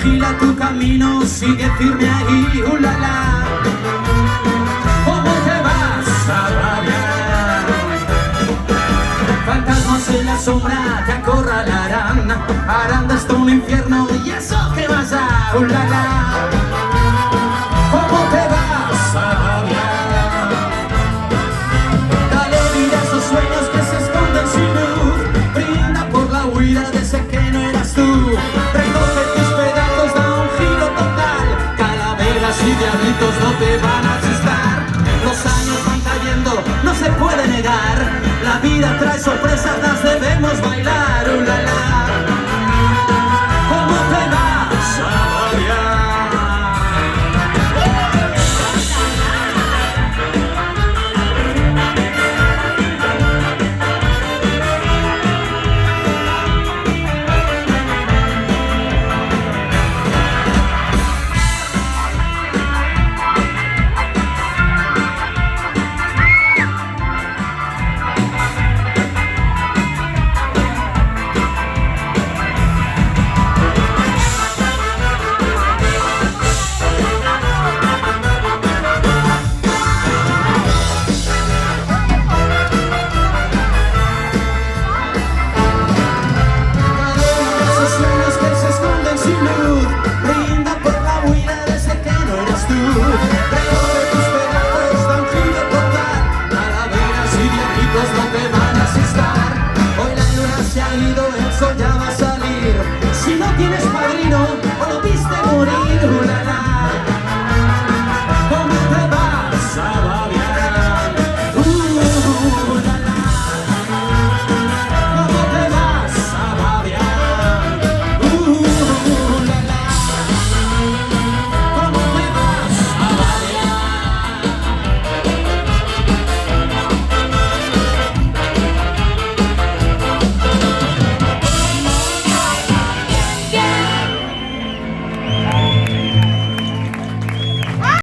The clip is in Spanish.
vigila tu camino, sigue firme ahí, ulala. ¿Cómo te vas a bañar? Fantasmas en la sombra te acorralarán, harán de esto un infierno y eso que vas a, ulala. ¿Cómo te vas a bañar? Dale vida a esos sueños que se esconden sin luz, brinda por la huida de ese que no eras tú. Recoge tus pedazos, da un giro total, calaveras y diablitos no te van a asustar. Los años van cayendo, no se puede negar, la vida trae sorpresas, las debemos bailar.